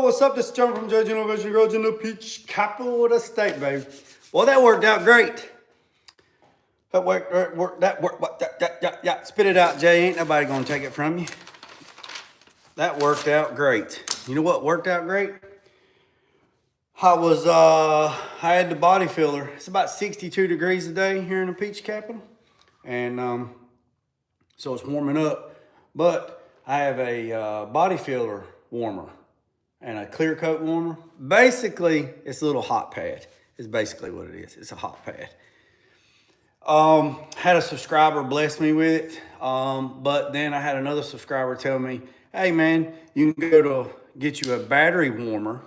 what's up? This is John from Judge Innovation Girls in the Peach capital of the state, baby. Well, that worked out great. Yeah, spit it out, Jay. Ain't nobody gonna take it from you. That worked out great. You know what worked out great? I had the body filler. It's about 62 degrees a day here in the Peach capital. And so it's warming up. But I have a body filler warmer and a clear coat warmer. Basically, it's a little hot pad. It's basically what it is. It's a hot pad. Had a subscriber bless me with it. But then I had another subscriber tell me, hey man, you can go to get you a battery warmer,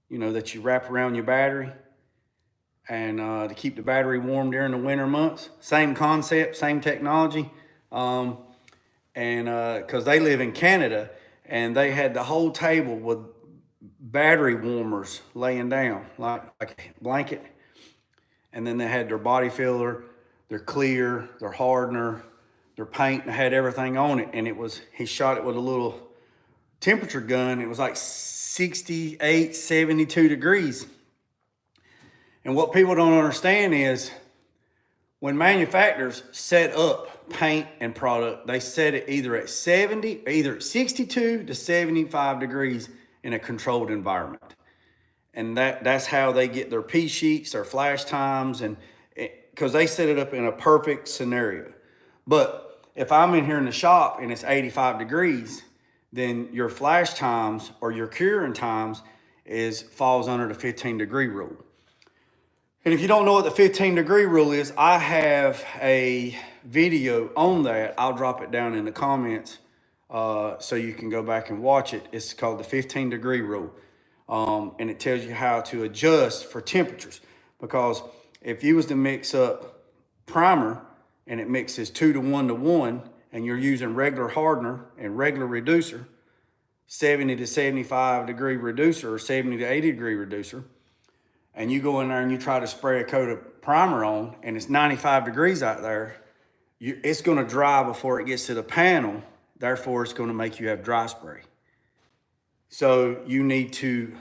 you know, that you wrap around your battery and to keep the battery warm during the winter months. Same concept, same technology. Because they live in Canada and they had the whole table with battery warmers laying down like a blanket. And then they had their body filler, their clear, their hardener, their paint, and had everything on it. And he shot it with a little temperature gun. It was like 68, 72 degrees. And what people don't understand is when manufacturers set up paint and product, they set it either at 62 to 75 degrees in a controlled environment. And that's how they get their P sheets, their flash times, and because they set it up in a perfect scenario. But if I'm in here in the shop and it's 85 degrees, then your flash times or your curing times falls under the 15 degree rule. And if you don't know what the 15 degree rule is, I have a video on that. I'll drop it down in the comments so you can go back and watch it. It's called the 15 degree rule. And it tells you how to adjust for temperatures. Because if you was to mix up primer and it mixes 2 to 1 to 1, and you're using regular hardener and regular reducer, 70 to 75 degree reducer or 70 to 80 degree reducer, and you go in there and you try to spray a coat of primer on and it's 95 degrees out there, it's going to dry before it gets to the panel. Therefore, it's going to make you have dry spray. So you need to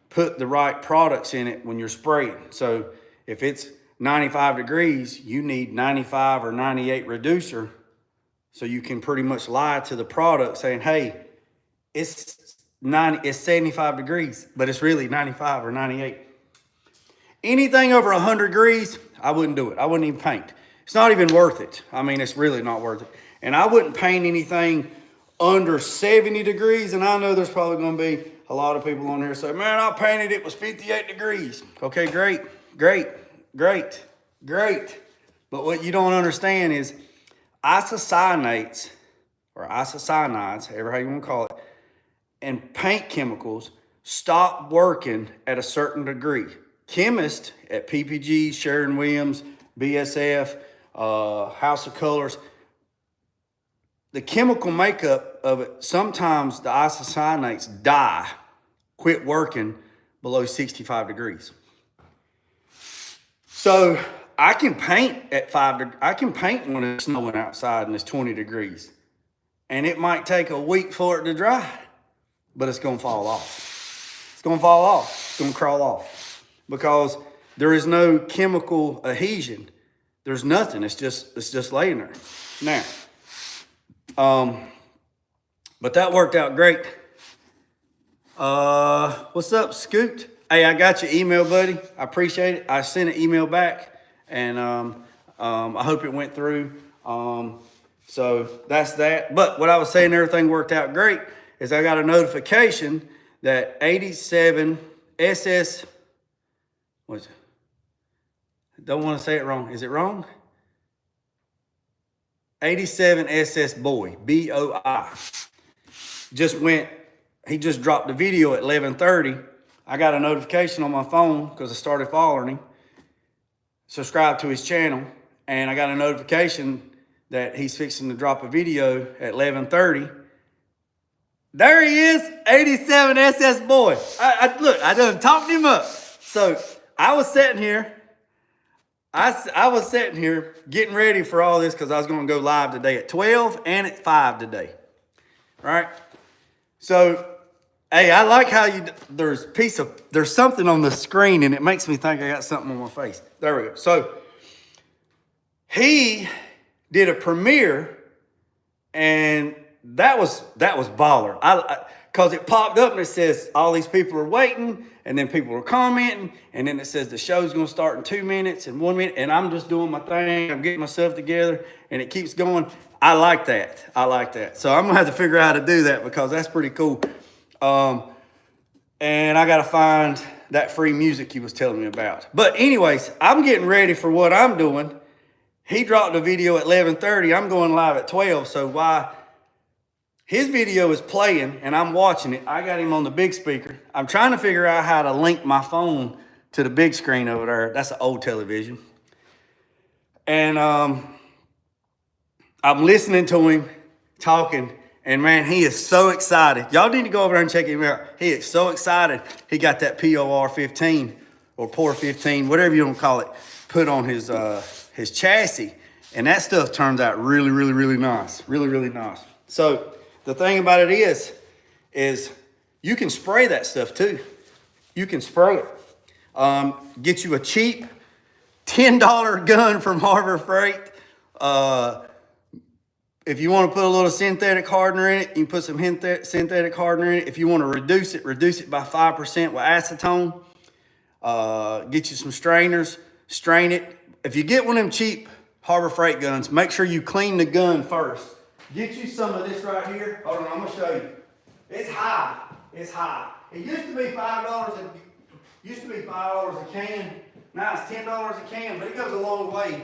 put the right products in it when you're spraying. So if it's 95 degrees, you need 95 or 98 reducer. So you can pretty much lie to the product saying, hey, it's 75 degrees, but it's really 95 or 98. Anything over 100 degrees, I wouldn't do it. I wouldn't even paint. It's not even worth it. I mean, it's really not worth it. And I wouldn't paint anything under 70 degrees. And I know there's probably going to be a lot of people on here say, man, I painted it was 58 degrees. Okay, great. But what you don't understand is isocyanates or isocyanides, however how you want to call it, and paint chemicals stop working at a certain degree. Chemists at PPG, Sherwin-Williams, BSF, House of Colors, the chemical makeup of it, sometimes the isocyanates quit working below 65 degrees. So I can paint at I can paint when it's snowing outside and it's 20 degrees. And it might take a week for it to dry, but it's gonna fall off. It's gonna fall off, it's gonna crawl off. Because there is no chemical adhesion. There's nothing, it's just laying there. Now, but that worked out great. What's up, Scoot? Hey, I got your email, buddy. I appreciate it. I sent an email back, and I hope it went through. So that's that. But what I was saying, everything worked out great, is I got a notification that 87 SS, what is it? Don't want to say it wrong. Is it wrong? 87 SS Boy, B-O-I. He just dropped the video at 11:30. I got a notification on my phone because I started following him, subscribed to his channel, and I got a notification that he's fixing to drop a video at 11:30. There he is, 87 SS Boy. Look, I done talked him up. So I was sitting here. I was sitting here getting ready for all this because I was going to go live today at 12 and at 5 today. Right? So Hey, I like how there's something on the screen and it makes me think I got something on my face. There we go. So he did a premiere and that was baller. Cause it popped up and it says all these people are waiting and then people are commenting and then it says the show's gonna start in 2 minutes and 1 minute and I'm just doing my thing. I'm getting myself together and it keeps going. I like that. So I'm gonna have to figure out how to do that because that's pretty cool. And I got to find that free music he was telling me about. But anyways, I'm getting ready for what I'm doing. He dropped a video at 11:30. I'm going live at 12. So while his video is playing and I'm watching it, I got him on the big speaker. I'm trying to figure out how to link my phone to the big screen over there. That's an old television. And I'm listening to him talking. And man, he is so excited. Y'all need to go over there and check him out. He is so excited. He got that POR 15 or POR 15, whatever you want to call it, put on his chassis. And that stuff turns out really, really, really nice. Really, really nice. So the thing about it is you can spray that stuff too. You can spray it. Get you a cheap $10 gun from Harbor Freight. If you want to put a little synthetic hardener in it, you can put some synthetic hardener in it. If you want to reduce it by 5% with acetone. Get you some strainers, strain it. If you get one of them cheap Harbor Freight guns, make sure you clean the gun first. Get you some of this right here. Hold on, I'm gonna show you. It's high. It used to be $5 a can. Now it's $10 a can, but it goes a long way.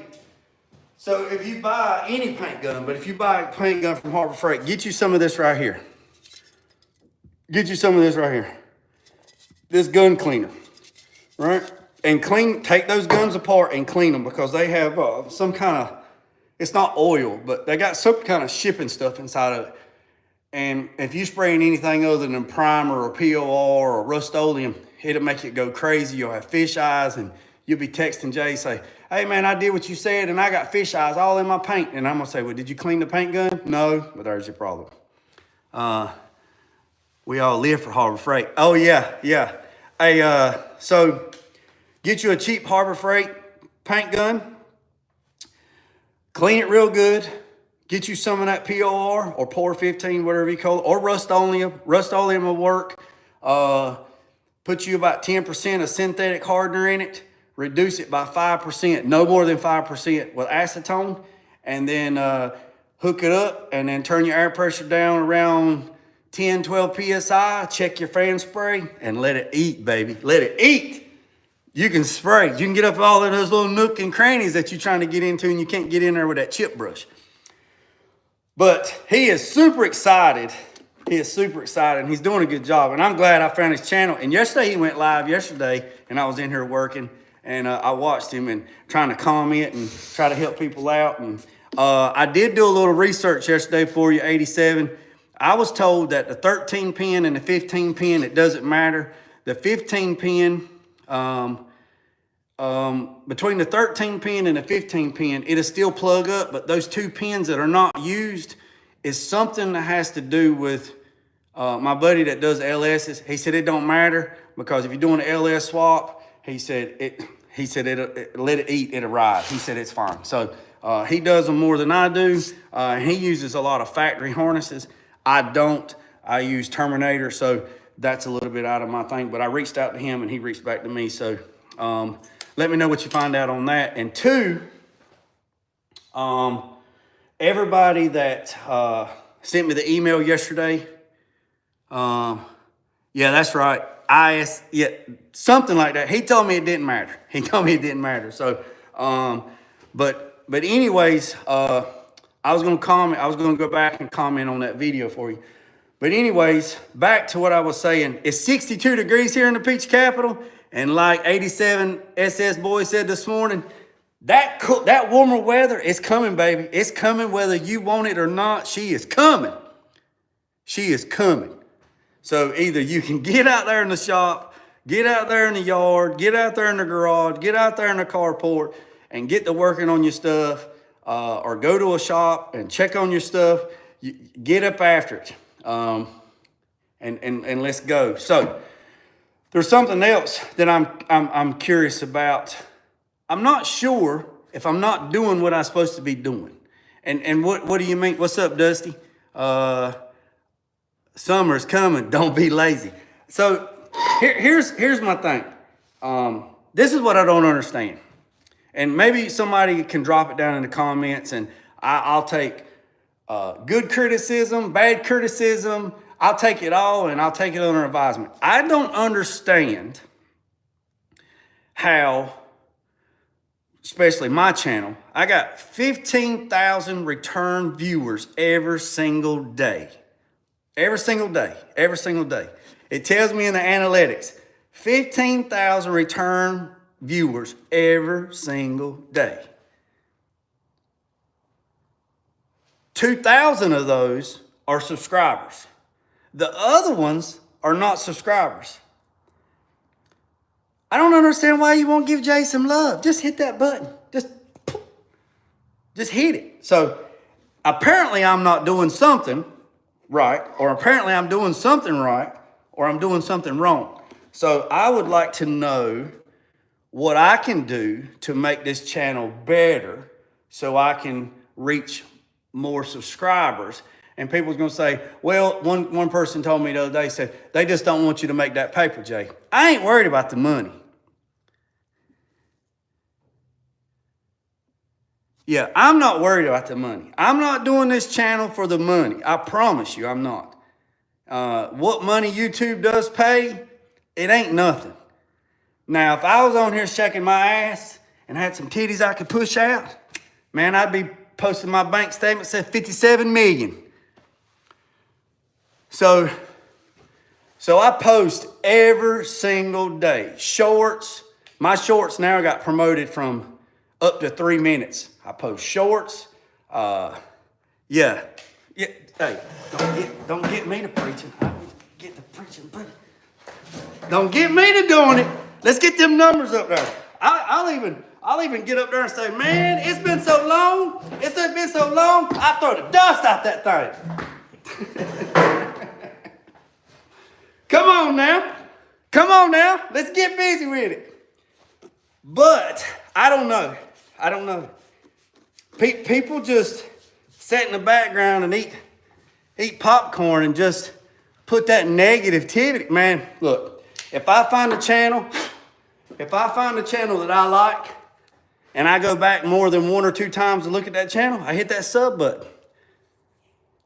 So if you buy any paint gun, but if you buy a paint gun from Harbor Freight, get you some of this right here. This gun cleaner, right? And take those guns apart and clean them because they have some kind of, it's not oil, but they got some kind of shipping stuff inside of it. And if you spraying anything other than primer or POR or Rust-Oleum, it'll make it go crazy. You'll have fish eyes and you'll be texting Jay, say, hey man, I did what you said and I got fish eyes all in my paint. And I'm gonna say, well, did you clean the paint gun? No, but there's your problem. We all live for Harbor Freight. Oh yeah. Hey, so get you a cheap Harbor Freight paint gun, clean it real good, get you some of that POR or POR 15, whatever you call it, or Rust-Oleum. Rust-Oleum will work. Put you about 10% of synthetic hardener in it. Reduce it by 5%, no more than 5% with acetone, and then hook it up and then turn your air pressure down around 10, 12 PSI, check your fan spray, and let it eat, baby. Let it eat. You can spray. You can get up all of those little nook and crannies that you're trying to get into and you can't get in there with that chip brush. But he is super excited. And he's doing a good job. And I'm glad I found his channel. And yesterday he went live and I was in here working. And I watched him and trying to comment and try to help people out. And I did do a little research yesterday for you, 87. I was told that the 13 pin and the 15 pin, it doesn't matter. The 15 pin, between the 13 pin and the 15 pin, it'll still plug up. But those two pins that are not used is something that has to do with my buddy that does LSs. He said it don't matter because if you're doing an LS swap, He said let it eat, it'll ride. He said it's fine. So he does them more than I do. He uses a lot of factory harnesses. I don't. I use Terminator, so that's a little bit out of my thing. But I reached out to him, and he reached back to me. So let me know what you find out on that. And two, everybody that sent me the email yesterday, yeah, that's right. Something like that. He told me it didn't matter. So, but anyways, I was going to comment. I was going to go back and comment on that video for you. But anyways, back to what I was saying. It's 62 degrees here in the Peach Capital. And like 87 SS Boy said this morning, that warmer weather is coming, baby. It's coming whether you want it or not. She is coming. So either you can get out there in the shop, get out there in the yard, get out there in the garage, get out there in the carport and get to working on your stuff, or go to a shop and check on your stuff. Get up after it. And and let's go. So there's something else that I'm curious about. I'm not sure if I'm not doing what I'm supposed to be doing. And what do you mean? What's up, Dusty? Summer's coming. Don't be lazy. So here's my thing. This is what I don't understand. And maybe somebody can drop it down in the comments, and I'll take good criticism, bad criticism. I'll take it all, and I'll take it under advisement. I don't understand how, especially my channel, I got 15,000 return viewers every single day. Every single day. Every single day. It tells me in the analytics, 15,000 return viewers every single day. 2,000 of those are subscribers. The other ones are not subscribers. I don't understand why you won't give Jay some love. Just hit that button. Just hit it. So apparently I'm not doing something right, or apparently I'm doing something right, or I'm doing something wrong. So I would like to know what I can do to make this channel better so I can reach more subscribers. And people's gonna say, well, one person told me the other day, said, they just don't want you to make that paper, Jay. I ain't worried about the money. Yeah, I'm not worried about the money. I'm not doing this channel for the money. I promise you I'm not. What money YouTube does pay, it ain't nothing. Now, if I was on here shaking my ass and had some titties I could push out, man, I'd be posting my bank statement that said 57 million. So I post every single day. Shorts. My shorts now got promoted from up to 3 minutes. I post shorts. Yeah. Hey, don't get me to preaching. I don't get to preaching, but don't get me to doing it. Let's get them numbers up there. I'll even get up there and say, man, it's been so long. It's been so long. I throw the dust out that thing. Come on now. Come on now. Let's get busy with it. But I don't know. People just sit in the background and eat popcorn and just put that negativity. Man, look, if I find a channel that I like and I go back more than 1 or 2 times to look at that channel, I hit that sub button.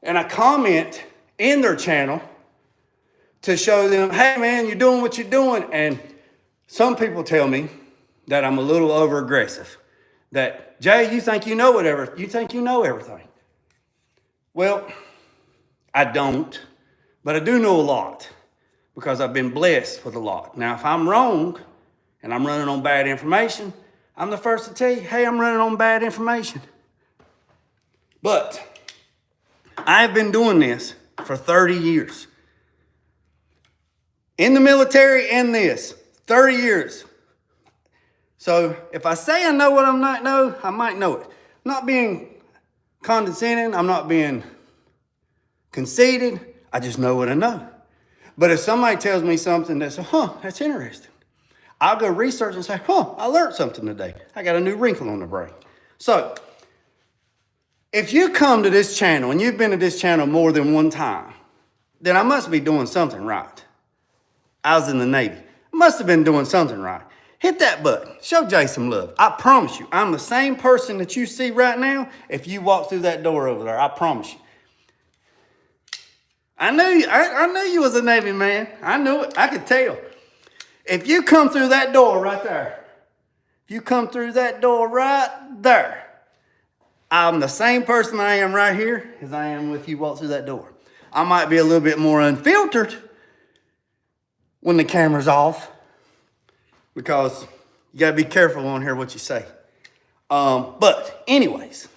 And I comment in their channel to show them, hey man, you're doing what you're doing. And some people tell me that I'm a little over aggressive. That, Jay, you think you know whatever. You think you know everything. Well, I don't, but I do know a lot because I've been blessed with a lot. Now, if I'm wrong and I'm running on bad information, I'm the first to tell you, hey, I'm running on bad information. But I've been doing this for 30 years. In the military and this, 30 years. So if I say I know what I might know, I might know it. I'm not being condescending. I'm not being conceited. I just know what I know. But if somebody tells me something that's, that's interesting, I'll go research and say, I learned something today. I got a new wrinkle on the brain. So if you come to this channel and you've been to this channel more than one time, then I must be doing something right. I was in the Navy. I must have been doing something right. Hit that button. Show Jay some love. I promise you, I'm the same person that you see right now if you walk through that door over there. I promise you. I knew you was a Navy man. I knew it. I could tell. If you come through that door right there, I'm the same person I am right here as I am if you walk through that door. I might be a little bit more unfiltered when the camera's off, because you gotta be careful on here what you say. But anyways,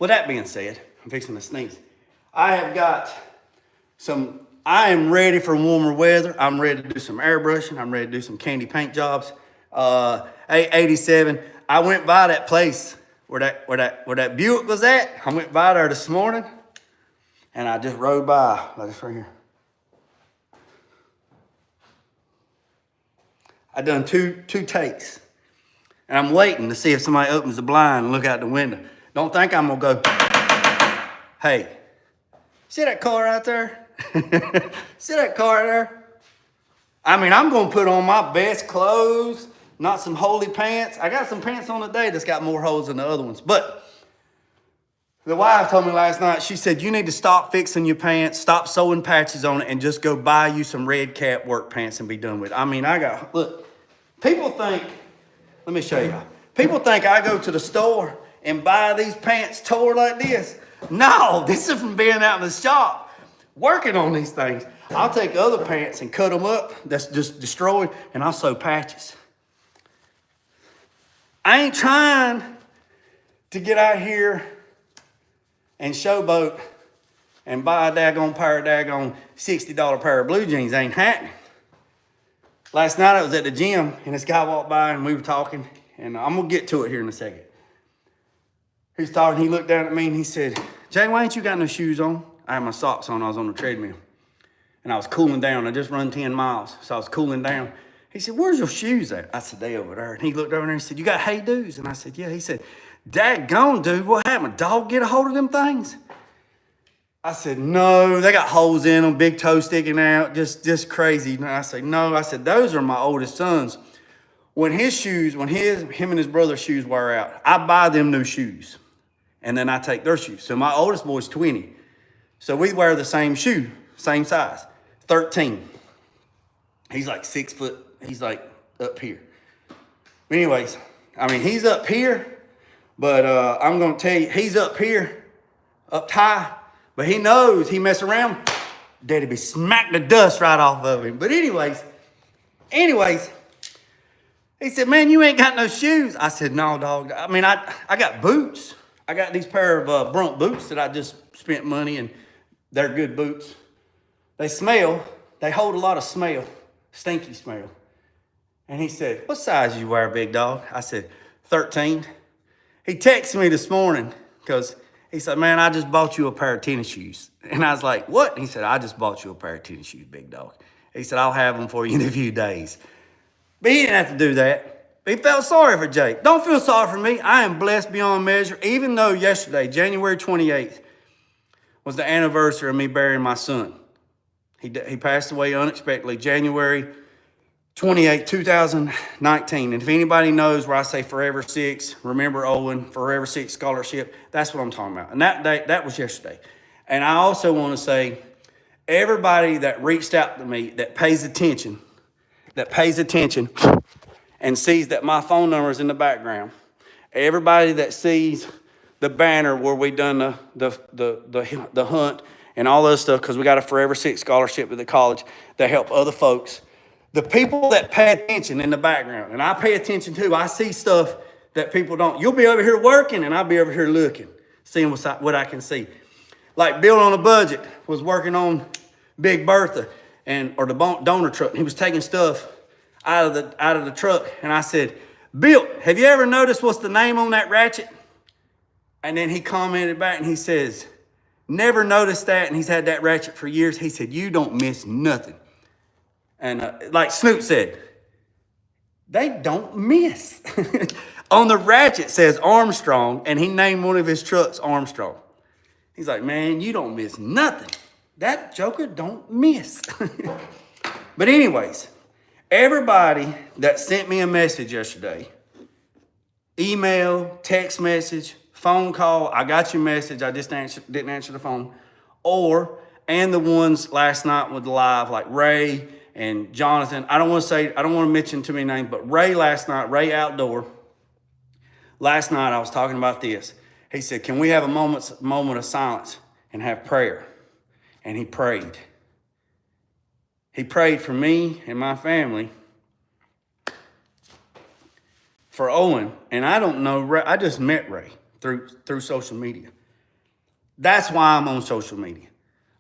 with that being said, I'm fixing to sneeze. I am ready for warmer weather. I'm ready to do some airbrushing. I'm ready to do some candy paint jobs. 87. I went by that place where that Buick was at. I went by there this morning and I just rode by, like this right here. I done two takes. And I'm waiting to see if somebody opens the blind and look out the window. Don't think I'm gonna go, hey, see that car out there? See that car there? I mean, I'm gonna put on my best clothes, not some holy pants. I got some pants on today that's got more holes than the other ones. But the wife told me last night, she said, you need to stop fixing your pants, stop sewing patches on it, and just go buy you some red cap work pants and be done with it. I mean, look, people think, let me show y'all. People think I go to the store and buy these pants tore like this. No, this is from being out in the shop, working on these things. I'll take other pants and cut them up that's just destroyed, and I'll sew patches. I ain't trying to get out here and showboat and buy a daggone $60 pair of blue jeans. Ain't happening. Last night I was at the gym and this guy walked by and we were talking, and I'm gonna get to it here in a second. He's talking, he looked down at me and he said, Jay, why ain't you got no shoes on? I had my socks on, I was on the treadmill. And I was cooling down. I just run 10 miles, so I was cooling down. He said, where's your shoes at? I said, they over there. And he looked over there and he said, you got Hey Dudes? And I said, yeah. He said, daggone, dude, what happened? A dog get a hold of them things? I said, no, they got holes in them, big toe sticking out, just crazy. And I said, no. I said, those are my oldest sons. When him and his brother's shoes wear out, I buy them new shoes. And then I take their shoes. So my oldest boy's 20. So we wear the same shoe, same size, 13. He's like 6 foot, he's like up here. Anyways, I mean, he's up here, but I'm gonna tell you, he's up here, up high, but he knows he mess around, daddy be smack the dust right off of him. But anyways, he said, man, you ain't got no shoes. I said, no, dog. I mean, I got boots. I got these pair of Brunt boots that I just spent money, and they're good boots. They smell, they hold a lot of smell, stinky smell. And he said, what size you wear, big dog? I said, 13. He texted me this morning because he said, man, I just bought you a pair of tennis shoes. And I was like, what? He said, I just bought you a pair of tennis shoes, big dog. He said, I'll have them for you in a few days. But he didn't have to do that. He felt sorry for Jake. Don't feel sorry for me. I am blessed beyond measure, even though yesterday, January 28th, was the anniversary of me burying my son. He passed away unexpectedly, January 28, 2019. And if anybody knows where I say Forever 6, remember Owen, Forever 6 scholarship, that's what I'm talking about. And that was yesterday. And I also want to say, everybody that reached out to me that pays attention and sees that my phone number is in the background, everybody that sees the banner where we done the hunt and all that stuff, because we got a Forever 6 scholarship at the college that help other folks. The people that pay attention in the background, and I pay attention too, I see stuff that people don't. You'll be over here working and I'll be over here looking, seeing what I can see. Like Bill on a Budget was working on Big Bertha or the donor truck. He was taking stuff out of the truck. And I said, Bill, have you ever noticed what's the name on that ratchet? And then he commented back and he says, never noticed that. And he's had that ratchet for years. He said, you don't miss nothing. And like Snoop said, they don't miss. On the ratchet says Armstrong, and he named one of his trucks Armstrong. He's like, man, you don't miss nothing. That joker don't miss. But anyways, everybody that sent me a message yesterday, email, text message, phone call, I got your message, I just didn't answer the phone, and the ones last night with the live, like Ray and Jonathan. I don't want to mention too many names, but Ray last night, Ray Outdoor, last night I was talking about this. He said, can we have a moment of silence and have prayer? And he prayed. He prayed for me and my family, for Owen. And I don't know Ray. I just met Ray through social media. That's why I'm on social media.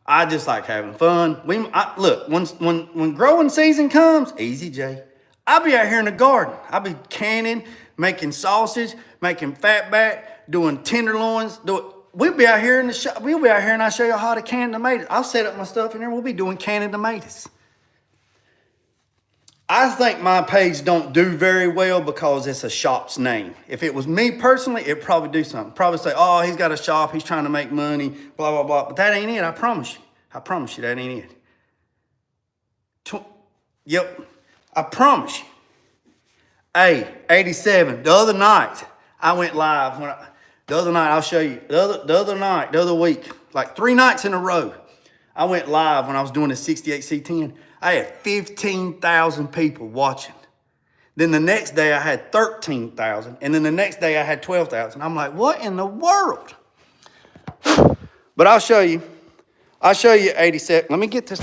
I just like having fun. Look, when growing season comes, easy, Jay. I'll be out here in the garden. I'll be canning, making sausage, making fatback, doing tenderloins. We'll be out here in the shop. We'll be out here and I'll show you how to can tomatoes. I'll set up my stuff in there. We'll be doing canning tomatoes. I think my page don't do very well because it's a shop's name. If it was me personally, it'd probably do something. Probably say, oh, he's got a shop, he's trying to make money, blah, blah, blah. But that ain't it, I promise you. I promise you that ain't it. Yep, I promise you. Hey, 87, the other night, I went live. The other night, I'll show you. The other week, like 3 nights in a row, I went live when I was doing the 68C10. I had 15,000 people watching. Then the next day I had 13,000. And then the next day I had 12,000. I'm like, what in the world? But I'll show you. I'll show you 87. Let me get this.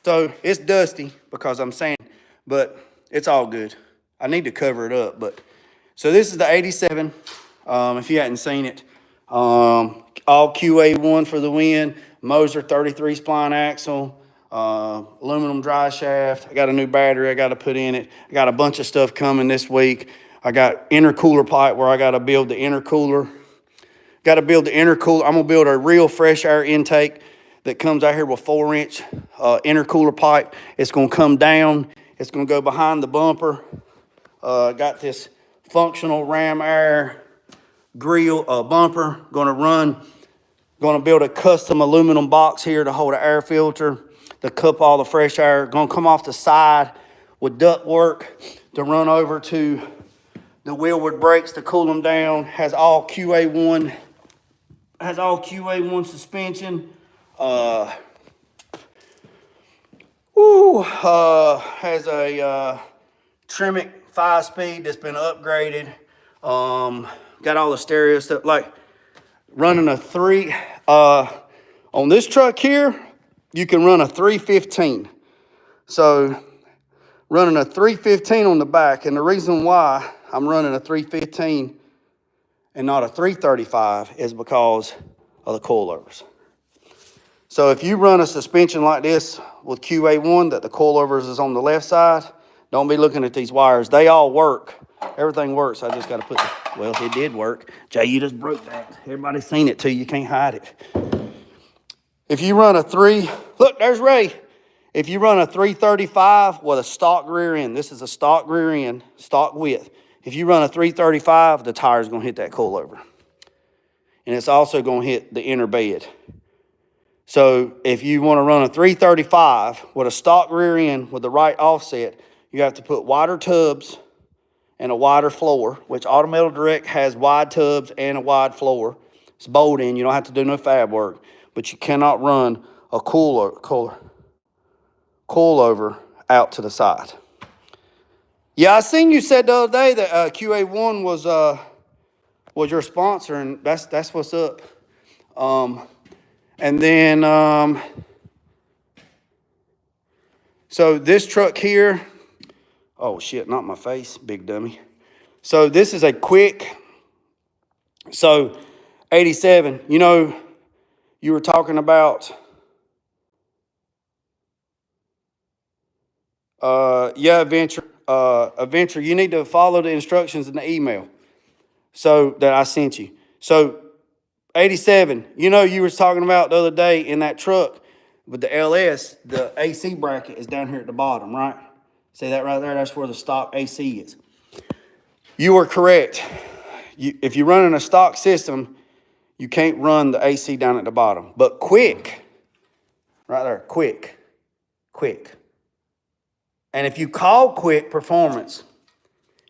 So it's dusty because I'm sanding, but it's all good. I need to cover it up. But so this is the 87. If you hadn't seen it, all QA1 for the win. Moser 33 spline axle. Aluminum dry shaft. I got a new battery I got to put in it. I got a bunch of stuff coming this week. I got intercooler pipe where I got to build the intercooler. Got to build the intercooler. I'm going to build a real fresh air intake that comes out here with 4-inch intercooler pipe. It's going to come down. It's going to go behind the bumper. Got this functional ram air grill bumper. Going to build a custom aluminum box here to hold an air filter, to cup all the fresh air. Going to come off the side with duct work to run over to the wheelwood brakes to cool them down. Has all QA1 suspension. Has a Tremec 5-speed that's been upgraded. Got all the stereo stuff. Like running a 3 on this truck here, you can run a 315. So running a 315 on the back, and the reason why I'm running a 315 and not a 335 is because of the coilovers. So if you run a suspension like this with QA1 that the coilovers is on the left side, don't be looking at these wires. They all work. Everything works. I just got to put well, it did work. Jay, you just broke that. Everybody's seen it too. You can't hide it. If you run a look, there's Ray. If you run a 335 with a stock rear end, this is a stock rear end, stock width. If you run a 335, the tire's going to hit that coilover. And it's also going to hit the inner bed. So if you want to run a 335 with a stock rear end with the right offset, you have to put wider tubs and a wider floor, which Autometal Direct has wide tubs and a wide floor. It's bolt in. You don't have to do no fab work. But you cannot run a coilover out to the side. Yeah, I seen you said the other day that QA1 was your sponsor, and that's what's up. And then, so this truck here, oh shit, not my face, big dummy. So this is a quick, so 87, you know, you were talking about, Adventure, you need to follow the instructions in the email so that I sent you. So 87, you know, you were talking about the other day in that truck with the LS, the AC bracket is down here at the bottom, right? See that right there? That's where the stock AC is. You were correct. If you're running a stock system, you can't run the AC down at the bottom. But quick, right there, quick. And if you call Quick Performance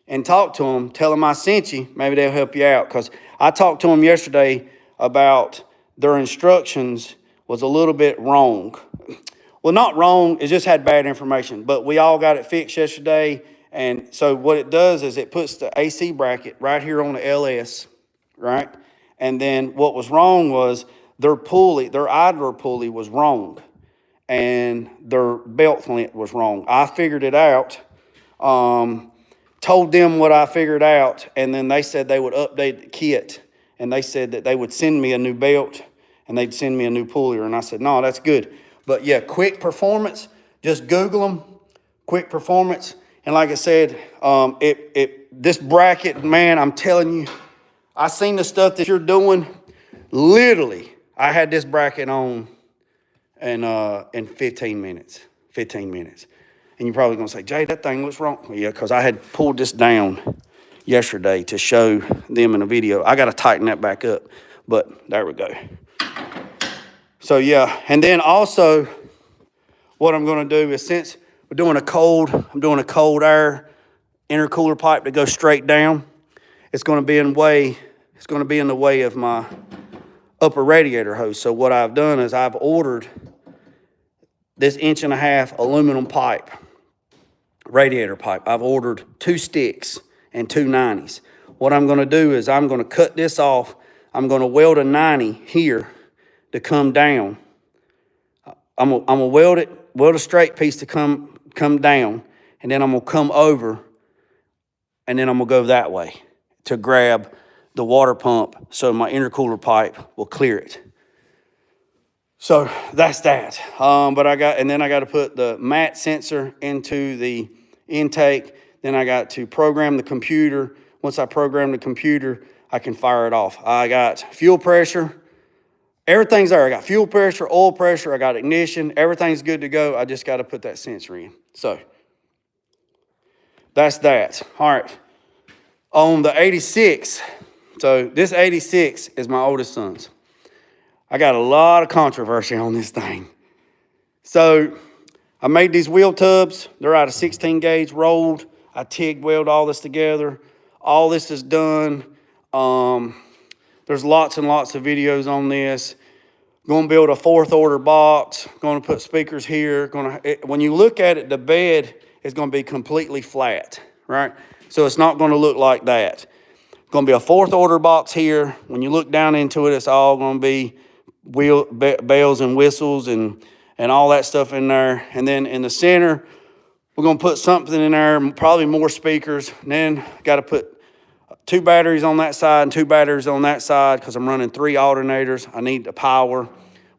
and talk to them, tell them I sent you, maybe they'll help you out. Because I talked to them yesterday about their instructions was a little bit wrong. Well, not wrong, it just had bad information. But we all got it fixed yesterday. And so what it does is it puts the AC bracket right here on the LS, right? And then what was wrong was their pulley, their idler pulley was wrong. And their belt flint was wrong. I figured it out, told them what I figured out, and then they said they would update the kit. And they said that they would send me a new belt and they'd send me a new pulley. And I said, no, that's good. But yeah, Quick Performance, just Google them, Quick Performance. And like I said, this bracket, man, I'm telling you, I seen the stuff that you're doing. Literally, I had this bracket on in 15 minutes. And you're probably gonna say, Jay, that thing looks wrong. Well, yeah, because I had pulled this down yesterday to show them in a video. I gotta tighten that back up, but there we go. So yeah, and then also what I'm gonna do is, since I'm doing a cold air intercooler pipe to go straight down, it's gonna be in the way of my upper radiator hose. So what I've done is I've ordered this 1.5-inch aluminum pipe, radiator pipe. I've ordered 2 sticks and 2 90s. What I'm gonna do is I'm gonna cut this off. I'm gonna weld a 90 here to come down. I'm gonna weld a straight piece to come down, and then I'm gonna come over, and then I'm gonna go that way to grab the water pump so my intercooler pipe will clear it. So that's that. Then I got to put the mat sensor into the intake. Then I got to program the computer. Once I program the computer, I can fire it off. I got fuel pressure. Everything's there. I got fuel pressure, oil pressure. I got ignition. Everything's good to go. I just got to put that sensor in. So that's that. All right. On the 86, so this 86 is my oldest son's. I got a lot of controversy on this thing. So I made these wheel tubs. They're out of 16 gauge rolled. I TIG weld all this together. All this is done. There's lots and lots of videos on this. Going to build a 4th order box. Going to put speakers here. When you look at it, the bed is going to be completely flat, right? So it's not going to look like that. Going to be a 4th order box here. When you look down into it, it's all going to be bells and whistles and all that stuff in there. And then in the center, we're going to put something in there, probably more speakers. And then got to put 2 batteries on that side and 2 batteries on that side because I'm running 3 alternators. I need the power.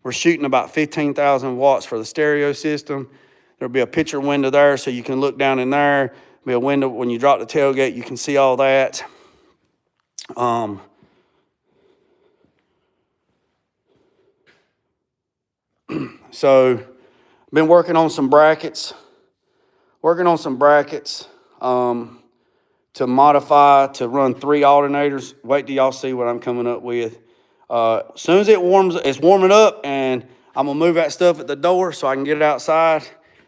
We're shooting about 15,000 watts for the stereo system. There'll be a picture window there so you can look down in there. There'll be a window when you drop the tailgate, you can see all that. So been working on some brackets. To modify to run 3 alternators. Wait till y'all see what I'm coming up with. As soon as it's warming up, and I'm gonna move that stuff at the door so I can get it outside,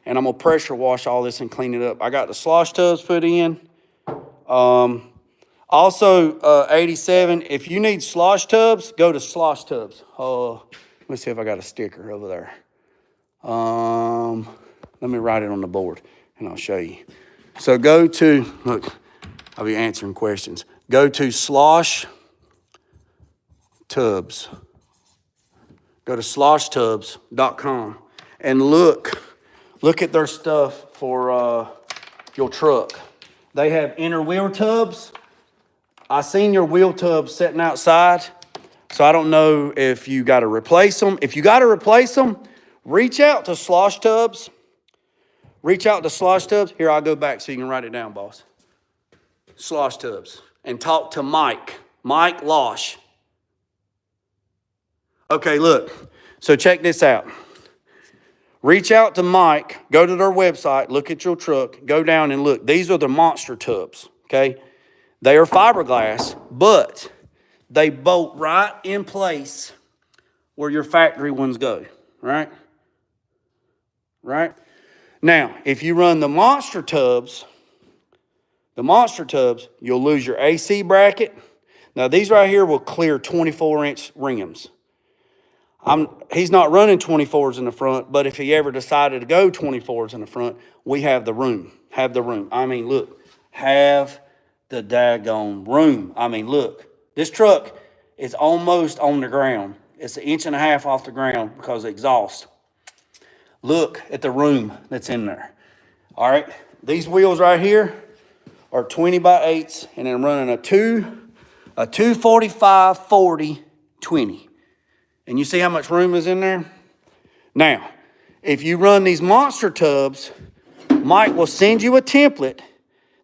and I'm gonna pressure wash all this and clean it up. I got the slosh tubs put in. Also, 87, if you need slosh tubs, go to Slosh Tubs. Let me see if I got a sticker over there. Let me write it on the board and I'll show you. So go to, look, I'll be answering questions. Go to Slosh Tubs. Go to sloshtubs.com and look at their stuff for your truck. They have inner wheel tubs. I seen your wheel tubs sitting outside, so I don't know if you got to replace them. If you got to replace them, reach out to Slosh Tubs. Here, I'll go back so you can write it down, boss. Slosh Tubs. And talk to Mike Losh. Okay, look. So check this out. Reach out to Mike. Go to their website. Look at your truck. Go down and look. These are the monster tubs, okay? They are fiberglass, but they bolt right in place where your factory ones go, right? Right? Now, if you run the monster tubs, you'll lose your AC bracket. Now, these right here will clear 24-inch rims. He's not running 24s in the front, but if he ever decided to go 24s in the front, we have the room. I mean, look, have the daggone room. I mean, look, this truck is almost on the ground. It's 1.5 inches off the ground because of exhaust. Look at the room that's in there. All right, these wheels right here are 20 by 8s, and I'm running a 245 40 20. And you see how much room is in there? Now, if you run these monster tubs, Mike will send you a template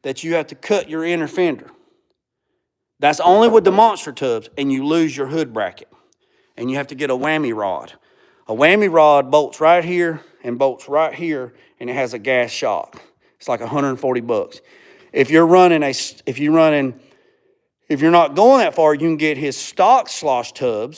that you have to cut your inner fender. That's only with the monster tubs, and you lose your hood bracket. And you have to get a whammy rod. A whammy rod bolts right here and bolts right here, and it has a gas shock. It's like 140 bucks. If you're not going that far, you can get his stock slosh tubs.